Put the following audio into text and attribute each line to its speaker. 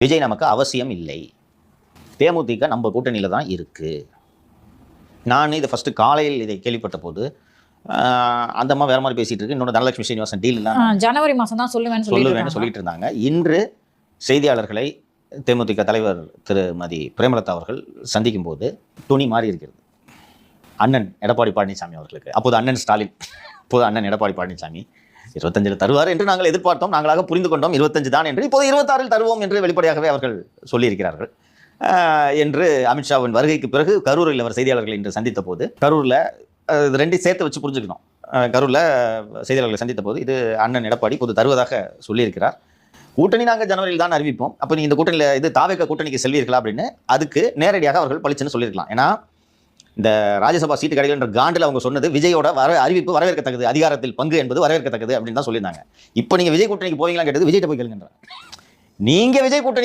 Speaker 1: விஜய் நமக்கு அவசியம் இல்லை, தேமுதிக நம்ம கூட்டணியில் தான் இருக்கு. நான் இதை ஃபர்ஸ்ட் காலையில் இதை கேள்விப்பட்ட போது அந்த அம்மா வேற மாதிரி பேசிட்டு இருக்கு. இன்னொன்று தனலட்சுமி ஸ்ரீனிவாசன் டீல்
Speaker 2: ஜனவரி மாதம் தான் சொல்லுவேன்னு
Speaker 1: சொல்லிட்டு இருந்தாங்க. இன்று செய்தியாளர்களை தேமுதிக தலைவர் திருமதி பிரேமலதா அவர்கள் சந்திக்கும் போது துணி மாறி இருக்கிறது. அண்ணன் எடப்பாடி பழனிசாமி அவர்களுக்கு, அப்போது அண்ணன் ஸ்டாலின், இப்போது அண்ணன் எடப்பாடி பழனிசாமி 25 தருவார் என்று நாங்கள் எதிர்பார்த்தோம், நாங்களாக புரிந்து கொண்டோம். 25 தான் என்று, இப்போது 26 தருவோம் என்று வெளிப்படையாகவே அவர்கள் சொல்லியிருக்கிறார்கள் என்று அமித்ஷாவின் வருகைக்கு பிறகு கரூரில் அவர் செய்தியாளர்கள் இன்று சந்தித்த போது, கரூரில் ரெண்டையும் சேர்த்து வச்சு புரிஞ்சுக்கணும். கரூரில் செய்தியாளர்களை சந்தித்த போது இது அண்ணன் எடப்பாடி இப்போது தருவதாக சொல்லியிருக்கிறார். கூட்டணி நாங்கள் ஜனவரியில் தான் அறிவிப்போம், அப்போ நீங்கள் இந்த கூட்டணியில் இது தாவேக கூட்டணிக்கு செல்வீர்களா அப்படின்னு அதுக்கு நேரடியாக அவர்கள் பளிச்சுன்னு சொல்லியிருக்கலாம். ஏன்னா இந்த ராஜ்யசபா சீட்டு கிடைக்கின்ற காண்டில் அவங்க சொன்னது விஜயோட அறிவிப்பு வரவேற்கத்தக்கது, அதிகாரத்தில் பங்கு என்பது வரவேற்கத்தக்கது அப்படின்னு தான் சொல்லியிருந்தாங்க. இப்போ நீங்கள் விஜய் கூட்டணிக்கு போவீங்களா கேட்டது விஜய்கிட்ட போய் கேளுங்கன்ற. நீங்கள் விஜய் கூட்டணிக்கு